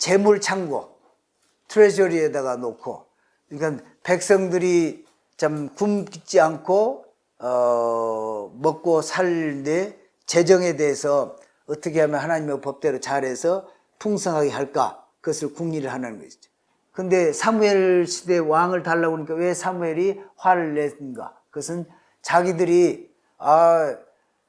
재물 창고, 트레저리에다가 놓고, 그러니까 백성들이 참 굶지 않고 먹고 살때 재정에 대해서 어떻게 하면 하나님의 법대로 잘해서 풍성하게 할까, 그것을 궁리를 하는 것이죠. 근데 사무엘 시대 왕을 달라고 하니까 왜 사무엘이 화를 냈는가? 그것은 자기들이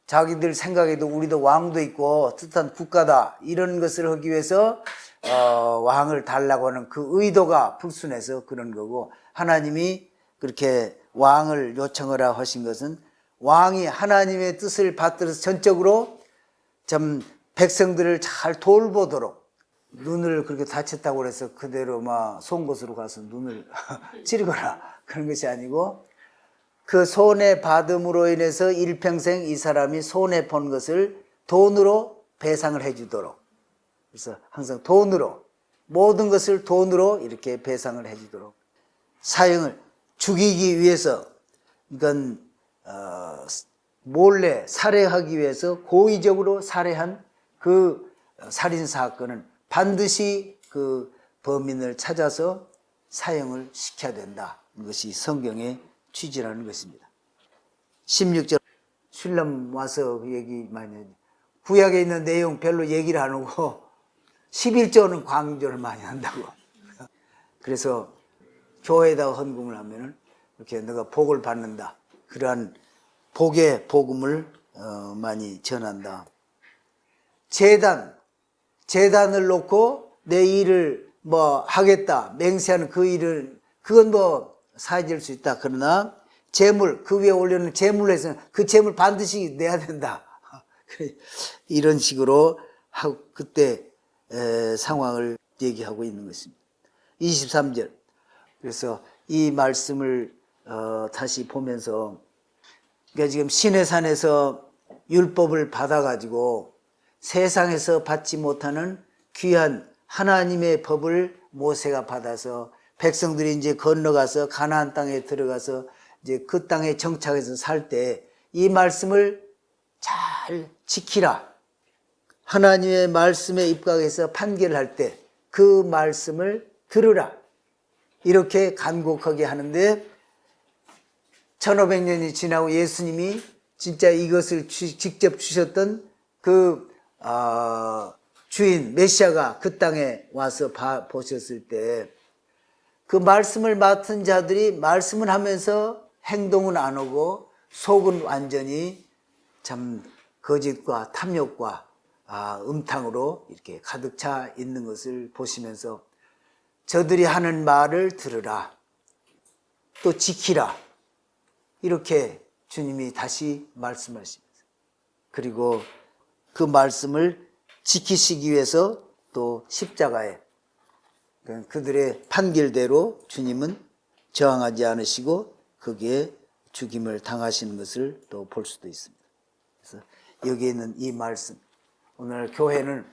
자기들 생각에도 우리도 왕도 있고 뜻한 국가다, 이런 것을 하기 위해서 왕을 달라고 하는 그 의도가 불순해서 그런 거고, 하나님이 그렇게 왕을 요청하라 하신 것은 왕이 하나님의 뜻을 받들어서 전적으로 좀 백성들을 잘 돌보도록, 눈을 그렇게 다쳤다고 그래서 그대로 막 송곳으로 가서 눈을 찌르거나 그런 것이 아니고, 그 손해 받음으로 인해서 일평생 이 사람이 손해 본 것을 돈으로 배상을 해주도록, 그래서 항상 돈으로, 모든 것을 돈으로 이렇게 배상을 해주도록, 사형을 죽이기 위해서, 이건 몰래 살해하기 위해서 고의적으로 살해한 그 살인 사건은 반드시 그 범인을 찾아서 사형을 시켜야 된다. 이것이 성경의 취지라는 것입니다. 16절 슐람 와서 얘기 많이 해요. 구약에 있는 내용 별로 얘기를 안 하고 11조는 강조를 많이 한다고. 그래서 교회에다가 헌금을 하면은 이렇게 너가 복을 받는다, 그러한 복의 복음을 많이 전한다. 재단을 놓고 내 일을 뭐 하겠다 맹세하는 그 일은, 그건 뭐 사해질 수 있다. 그러나 재물, 그 위에 올려놓은 재물을 해서 그 재물 반드시 내야 된다. 이런 식으로 그때 상황을 얘기하고 있는 것입니다. 23절. 그래서 이 말씀을 다시 보면서, 그러니까 지금 시내산에서 율법을 받아가지고 세상에서 받지 못하는 귀한 하나님의 법을 모세가 받아서 백성들이 이제 건너가서 가나안 땅에 들어가서 이제 그 땅에 정착해서 살 때 이 말씀을 잘 지키라. 하나님의 말씀에 입각해서 판결을 할 때 그 말씀을 들으라. 이렇게 간곡하게 하는데, 1500년이 지나고 예수님이 진짜 이것을 직접 주셨던 그 주인 메시아가 그 땅에 와서 보셨을 때, 그 말씀을 맡은 자들이 말씀을 하면서 행동은 안 하고 속은 완전히 참 거짓과 탐욕과 음탕으로 이렇게 가득 차 있는 것을 보시면서, 저들이 하는 말을 들으라, 또 지키라, 이렇게 주님이 다시 말씀하십니다. 그리고 그 말씀을 지키시기 위해서 또 십자가에 그들의 판결대로 주님은 저항하지 않으시고 거기에 죽임을 당하시는 것을 또 볼 수도 있습니다. 그래서 여기에 있는 이 말씀, 오늘 교회는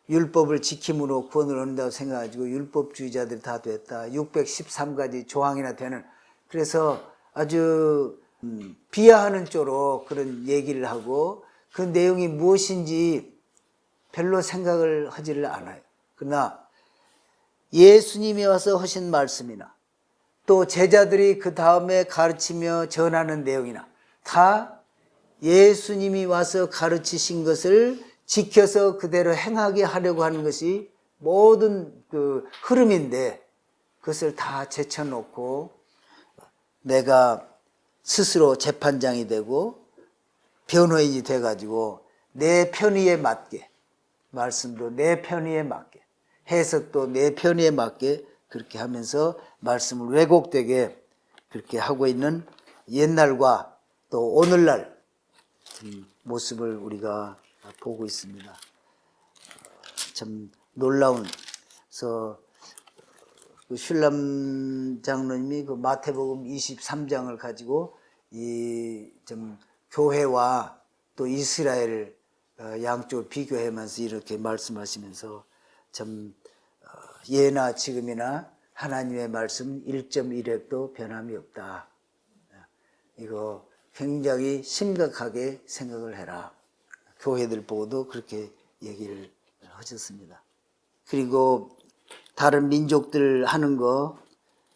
율법을 지킴으로 구원을 얻는다고 생각하고 율법주의자들이 다 됐다, 613가지 조항이나 되는, 그래서 아주 비하하는 쪽으로 그런 얘기를 하고 그 내용이 무엇인지 별로 생각을 하지를 않아요. 그러나 예수님이 와서 하신 말씀이나 또 제자들이 그 다음에 가르치며 전하는 내용이나 다 예수님이 와서 가르치신 것을 지켜서 그대로 행하게 하려고 하는 것이 모든 그 흐름인데, 그것을 다 제쳐놓고 내가 스스로 재판장이 되고 변호인이 돼가지고 내 편의에 맞게, 말씀도 내 편의에 맞게, 해석도 내 편의에 맞게 그렇게 하면서 말씀을 왜곡되게 그렇게 하고 있는 옛날과 또 오늘날 모습을 우리가 보고 있습니다. 참 놀라운, 그래서 그 슐람 장로님이 그 마태복음 23장을 가지고 이 좀 교회와 또 이스라엘 양쪽을 비교하면서 이렇게 말씀하시면서 참 예나 지금이나 하나님의 말씀 1.1획도 변함이 없다. 이거 굉장히 심각하게 생각을 해라. 교회들 보고도 그렇게 얘기를 하셨습니다. 그리고 다른 민족들 하는 거,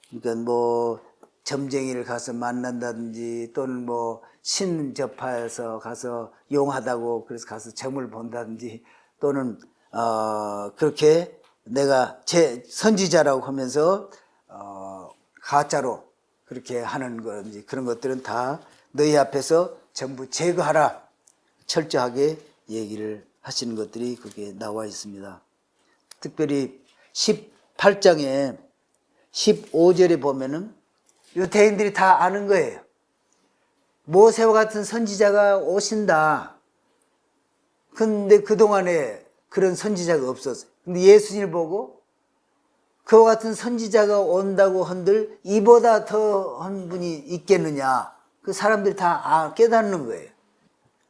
그러니까 뭐 점쟁이를 가서 만난다든지 또는 뭐 신접하여서 가서 용하다고 그래서 가서 점을 본다든지 또는 그렇게 내가 제 선지자라고 하면서 가짜로 그렇게 하는 건지 그런 것들은 다 너희 앞에서 전부 제거하라 철저하게 얘기를 하시는 것들이 거기에 나와 있습니다. 특별히 18장에 15절에 보면은 유대인들이 다 아는 거예요. 모세와 같은 선지자가 오신다. 근데 그동안에 그런 선지자가 없었어요. 근데 예수님을 보고 그와 같은 선지자가 온다고 한들 이보다 더한 분이 있겠느냐. 그 사람들이 다 깨닫는 거예요.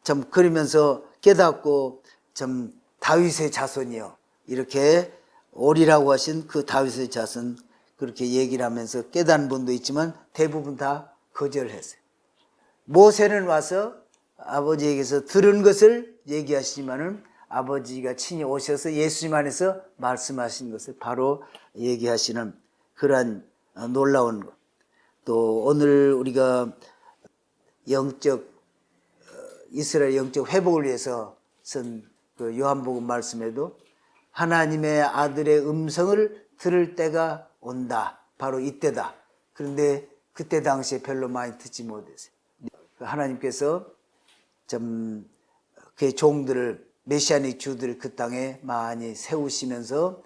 참 그러면서 깨닫고 참 다윗의 자손이요. 이렇게 오리라고 하신 그 다윗의 자손 그렇게 얘기를 하면서 깨닫는 분도 있지만 대부분 다 거절했어요. 모세는 와서 아버지에게서 들은 것을 얘기하시지만은 아버지가 친히 오셔서 예수님 안에서 말씀하신 것을 바로 얘기하시는 그러한 놀라운 것. 또 오늘 우리가 영적 이스라엘 영적 회복을 위해서 쓴 그 요한복음 말씀에도 하나님의 아들의 음성을 들을 때가 온다. 바로 이때다. 그런데 그때 당시에 별로 많이 듣지 못했어요. 하나님께서 좀 그의 종들을 메시아닉 주들을 그 땅에 많이 세우시면서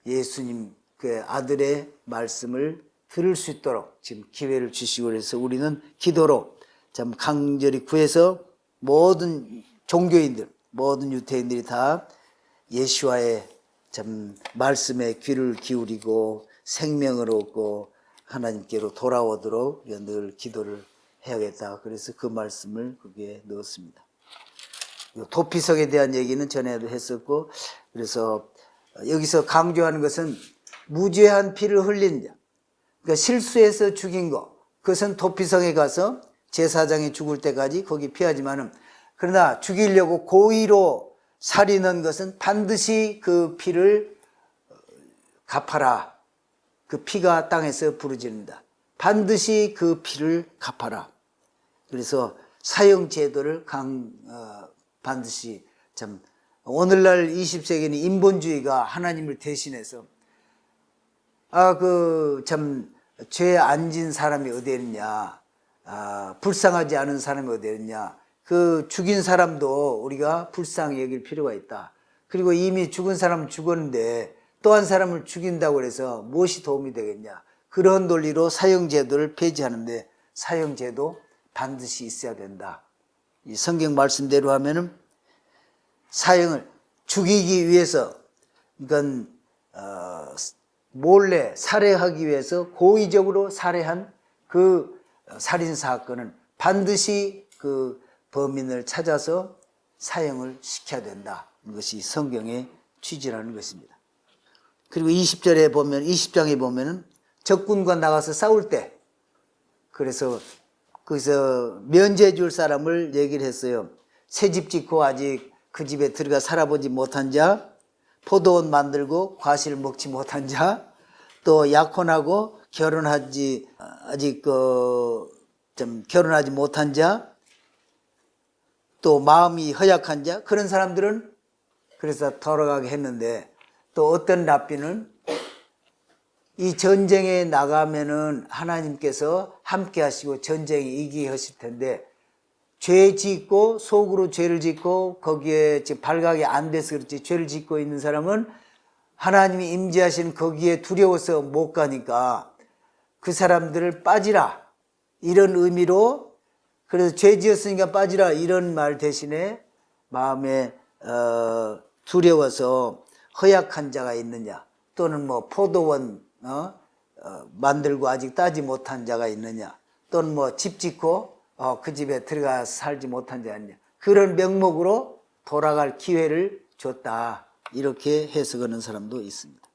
예수님 그 아들의 말씀을 들을 수 있도록 지금 기회를 주시고 해서 우리는 기도로 참 강절히 구해서 모든 종교인들, 모든 유대인들이 다 예수와의 참 말씀에 귀를 기울이고 생명을 얻고 하나님께로 돌아오도록 늘 기도를 해야겠다. 그래서 그 말씀을 거기에 넣었습니다. 도피성에 대한 얘기는 전에도 했었고, 그래서 여기서 강조하는 것은 무죄한 피를 흘린 자, 그러니까 실수해서 죽인 거, 그것은 도피성에 가서 제사장이 죽을 때까지 거기 피하지만은, 그러나 죽이려고 고의로 살인한 것은 반드시 그 피를 갚아라. 그 피가 땅에서 부르짖는다. 반드시 그 피를 갚아라. 그래서 사형 제도를 반드시 참 오늘날 20세기는 인본주의가 하나님을 대신해서 참 죄 안 진 사람이 어디 있느냐, 불쌍하지 않은 사람이 어디 있느냐, 그 죽인 사람도 우리가 불쌍히 여길 필요가 있다. 그리고 이미 죽은 사람은 죽었는데 또 한 사람을 죽인다고 해서 무엇이 도움이 되겠냐. 그런 논리로 사형제도를 폐지하는데 사형제도 반드시 있어야 된다. 이 성경 말씀대로 하면은 사형을 죽이기 위해서, 그러니까 몰래 살해하기 위해서 고의적으로 살해한 그 살인 사건은 반드시 그 범인을 찾아서 사형을 시켜야 된다. 이것이 성경의 취지라는 것입니다. 그리고 20장에 보면은 적군과 나가서 싸울 때, 그래서 거기서 면제 줄 사람을 얘기를 했어요. 새 집 짓고 아직 그 집에 들어가 살아보지 못한 자, 포도원 만들고 과실 먹지 못한 자, 또 약혼하고 아직 좀 결혼하지 못한 자, 또 마음이 허약한 자, 그런 사람들은 그래서 돌아가게 했는데, 또 어떤 랍비는 이 전쟁에 나가면은 하나님께서 함께 하시고 전쟁에 이기게 하실 텐데, 죄 짓고 속으로 죄를 짓고 거기에 지금 발각이 안 돼서 그렇지 죄를 짓고 있는 사람은 하나님이 임재하신 거기에 두려워서 못 가니까 그 사람들을 빠지라, 이런 의미로, 그래서 죄 지었으니까 빠지라 이런 말 대신에 마음에 두려워서 허약한 자가 있느냐, 또는 뭐 포도원 만들고 아직 따지 못한 자가 있느냐, 또는 뭐 집 짓고 그 집에 들어가 살지 못한 자 있느냐, 그런 명목으로 돌아갈 기회를 줬다. 이렇게 해석하는 사람도 있습니다.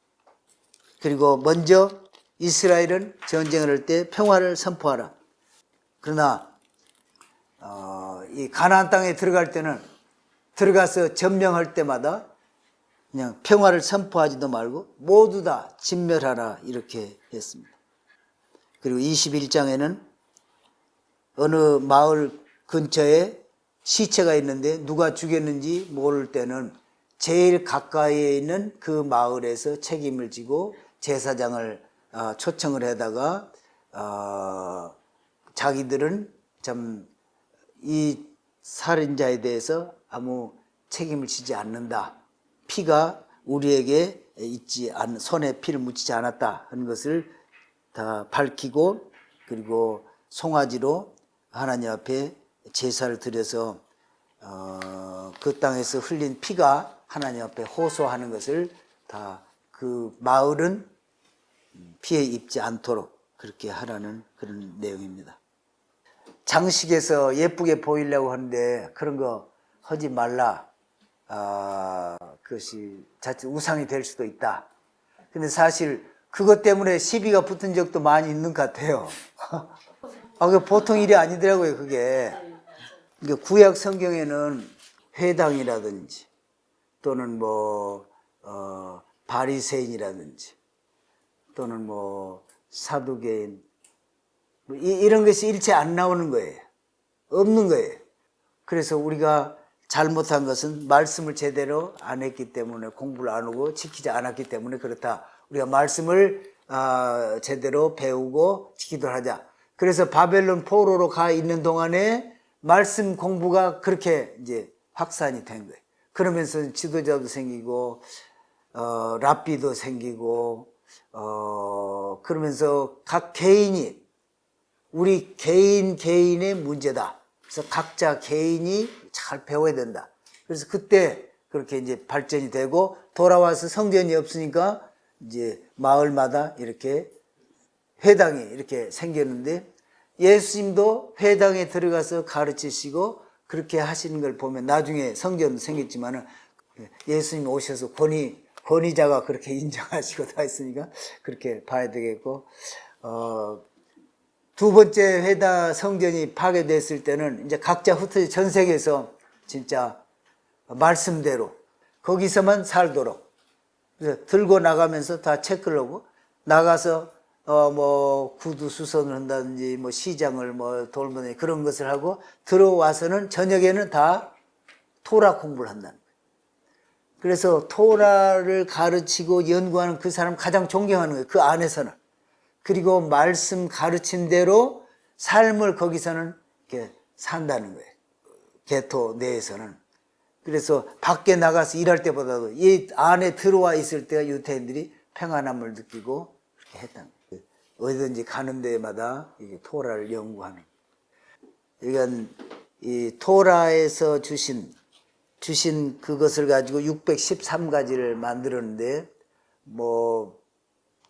그리고 먼저 이스라엘은 전쟁을 할 때 평화를 선포하라. 그러나 이 가나안 땅에 들어갈 때는 들어가서 점령할 때마다 그냥 평화를 선포하지도 말고 모두 다 진멸하라 이렇게 했습니다. 그리고 21장에는 어느 마을 근처에 시체가 있는데 누가 죽였는지 모를 때는 제일 가까이에 있는 그 마을에서 책임을 지고 제사장을 초청을 해다가 자기들은 참 이 살인자에 대해서 아무 책임을 지지 않는다. 피가 우리에게 있지 않은 손에 피를 묻히지 않았다 하는 것을 다 밝히고 그리고 송아지로 하나님 앞에 제사를 드려서 그 땅에서 흘린 피가 하나님 앞에 호소하는 것을 다 그 마을은 피해 입지 않도록 그렇게 하라는 그런 내용입니다. 장식에서 예쁘게 보이려고 하는데 그런 거 하지 말라. 그것이 자칫 우상이 될 수도 있다. 근데 사실 그것 때문에 시비가 붙은 적도 많이 있는 것 같아요. 그 보통 일이 아니더라고요, 그게. 그러니까 구약 성경에는 회당이라든지 또는 바리새인이라든지 또는 사두개인 이런 것이 일체 안 나오는 거예요. 없는 거예요. 그래서 우리가 잘못한 것은 말씀을 제대로 안 했기 때문에 공부를 안 하고 지키지 않았기 때문에 그렇다. 우리가 말씀을 제대로 배우고 지키도록 하자. 그래서 바벨론 포로로 가 있는 동안에 말씀 공부가 그렇게 이제 확산이 된 거예요. 그러면서 지도자도 생기고 랍비도 생기고 그러면서 각 개인이 우리 개인의 문제다. 그래서 각자 개인이 잘 배워야 된다. 그래서 그때 그렇게 이제 발전이 되고 돌아와서 성전이 없으니까 이제 마을마다 이렇게 회당이 이렇게 생겼는데 예수님도 회당에 들어가서 가르치시고 그렇게 하시는 걸 보면 나중에 성전도 생겼지만은 예수님 오셔서 권위자가 그렇게 인정하시고 다 했으니까 그렇게 봐야 되겠고 두 번째 회당 성전이 파괴됐을 때는 이제 각자 흩어져 전 세계에서 진짜 말씀대로 거기서만 살도록 그래서 들고 나가면서 다 체크를 하고 나가서 구두 수선을 한다든지 시장을 돌보는 그런 것을 하고 들어와서는 저녁에는 다 토라 공부를 한다는 거예요. 그래서 토라를 가르치고 연구하는 그 사람 가장 존경하는 거예요. 그 안에서는. 그리고 말씀 가르친 대로 삶을 거기서는 이렇게 산다는 거예요. 개토 내에서는. 그래서 밖에 나가서 일할 때보다도 이 안에 들어와 있을 때가 유대인들이 평안함을 느끼고 그렇게 했다는 거예요. 어디든지 가는 데마다 토라를 연구하는. 그러니까 이 토라에서 주신 그것을 가지고 613가지를 만들었는데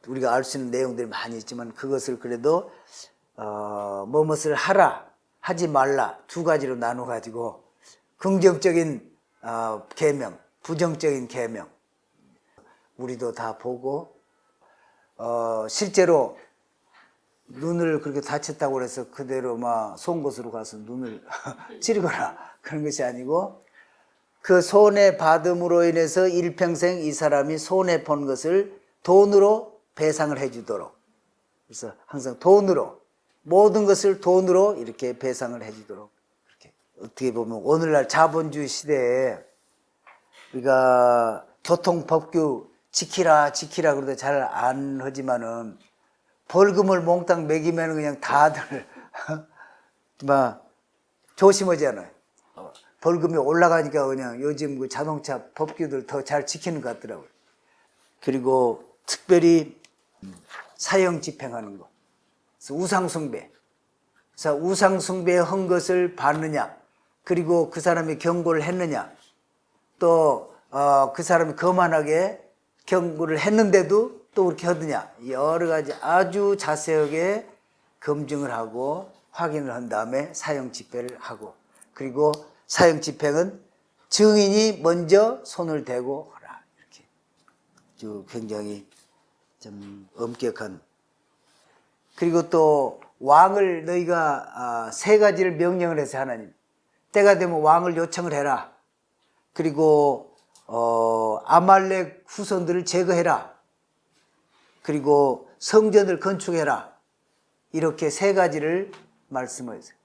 우리가 알 수 있는 내용들이 많이 있지만 그것을 그래도 무엇을 하라 하지 말라 두 가지로 나눠 가지고 긍정적인 계명, 부정적인 계명 우리도 다 보고 실제로 눈을 그렇게 다쳤다고 해서 그대로 송곳으로 가서 눈을 찌르거나 그런 것이 아니고 그 손해 받음으로 인해서 일평생 이 사람이 손해 본 것을 돈으로 배상을 해주도록 그래서 항상 돈으로 모든 것을 돈으로 이렇게 배상을 해주도록 이렇게 어떻게 보면 오늘날 자본주의 시대에 우리가 교통법규 지키라 그래도 잘 안 하지만은 벌금을 몽땅 매기면 그냥 다들 조심하잖아요. 벌금이 올라가니까 그냥 요즘 그 자동차 법규들 더 잘 지키는 것 같더라고요. 그리고 특별히 사형 집행하는 거. 그래서 우상숭배. 그래서 우상숭배 한 것을 받느냐. 그리고 그 사람이 경고를 했느냐. 또 그 사람이 거만하게 경고를 했는데도 또 그렇게 하느냐. 여러 가지 아주 자세하게 검증을 하고 확인을 한 다음에 사형 집행을 하고 그리고 사형 집행은 증인이 먼저 손을 대고 하라. 이렇게 아주 굉장히 좀 엄격한. 그리고 또 왕을 너희가 세 가지를 명령을 해서 하나님 때가 되면 왕을 요청을 해라. 그리고 아말렉 후손들을 제거해라. 그리고 성전을 건축해라. 이렇게 세 가지를 말씀하셨어요.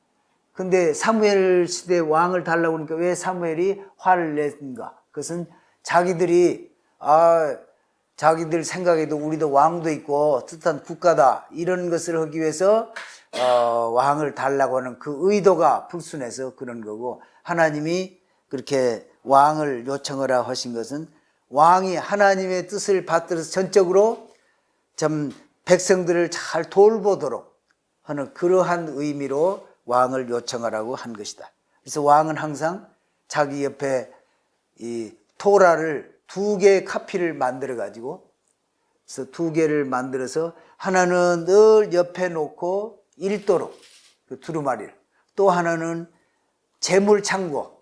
근데 사무엘 시대 왕을 달라고 하니까 왜 사무엘이 화를 냈는가? 그것은 자기들이 자기들 생각에도 우리도 왕도 있고 뜻한 국가다 이런 것을 하기 위해서 왕을 달라고 하는 그 의도가 불순해서 그런 거고, 하나님이 그렇게 왕을 요청하라 하신 것은 왕이 하나님의 뜻을 받들어서 전적으로 좀 백성들을 잘 돌보도록 하는 그러한 의미로 왕을 요청하라고 한 것이다. 그래서 왕은 항상 자기 옆에 이 토라를 2개의 카피를 만들어 가지고, 그래서 2개를 만들어서 하나는 늘 옆에 놓고 읽도록, 그 두루마리를, 또 하나는 재물 창고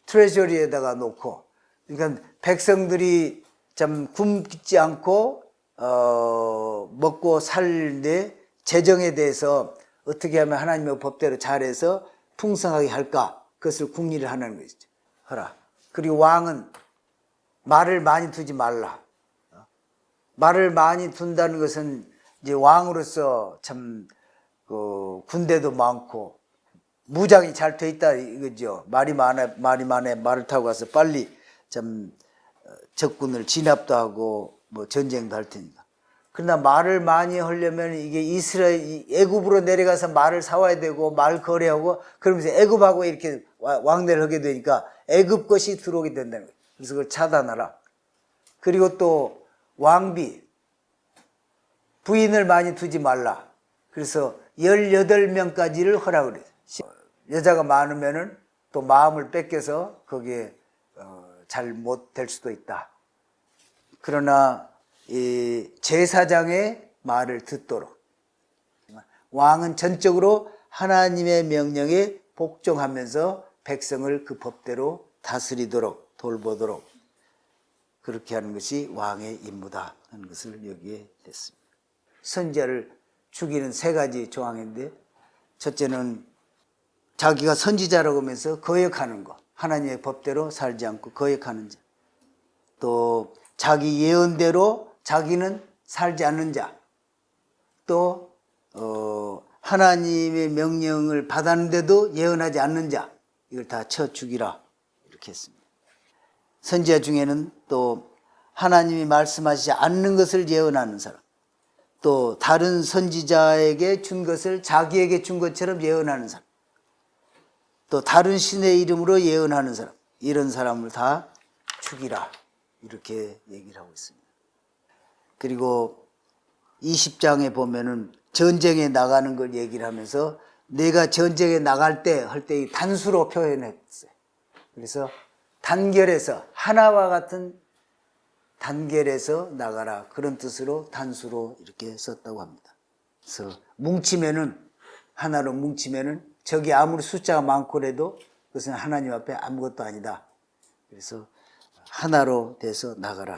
트레저리에다가 놓고, 그러니까 백성들이 좀 굶지 않고 먹고 살때 재정에 대해서 어떻게 하면 하나님의 법대로 잘해서 풍성하게 할까, 그것을 궁리를 하는 것이죠. 하라. 그리고 왕은 말을 많이 두지 말라. 말을 많이 둔다는 것은 이제 왕으로서 참 군대도 많고 무장이 잘 돼 있다 이거죠. 말이 많아 말을 타고 가서 빨리 좀 적군을 진압도 하고 뭐 전쟁도 할 테니까. 그러나 말을 많이 하려면 이게 애굽으로 내려가서 말을 사와야 되고 말 거래하고, 그러면서 애굽하고 이렇게 왕래를 하게 되니까 애굽 것이 들어오게 된다는 거예요. 그래서 그걸 차단하라. 그리고 또 왕비, 부인을 많이 두지 말라. 그래서 18명까지를 허락을 해요. 여자가 많으면은 또 마음을 뺏겨서 거기에 잘 못 될 수도 있다. 그러나 이 제사장의 말을 듣도록, 왕은 전적으로 하나님의 명령에 복종하면서 백성을 그 법대로 다스리도록 돌보도록 그렇게 하는 것이 왕의 임무다 하는 것을 여기에 됐습니다. 선지자를 죽이는 3가지 조항인데, 첫째는 자기가 선지자라고 하면서 거역하는 것, 하나님의 법대로 살지 않고 거역하는 자, 또 자기 예언대로 자기는 살지 않는 자, 또 하나님의 명령을 받았는데도 예언하지 않는 자, 이걸 다 쳐 죽이라 이렇게 했습니다. 선지자 중에는 또 하나님이 말씀하시지 않는 것을 예언하는 사람, 또 다른 선지자에게 준 것을 자기에게 준 것처럼 예언하는 사람, 또 다른 신의 이름으로 예언하는 사람, 이런 사람을 다 죽이라 이렇게 얘기를 하고 있습니다. 그리고 20장에 보면은 전쟁에 나가는 걸 얘기를 하면서 내가 전쟁에 나갈 때 할 때 단수로 표현했어요. 그래서 단결해서 하나와 같은 단결해서 나가라, 그런 뜻으로 단수로 이렇게 썼다고 합니다. 그래서 뭉치면은, 하나로 뭉치면은 적이 아무리 숫자가 많고라도 그것은 하나님 앞에 아무것도 아니다. 그래서 하나로 돼서 나가라.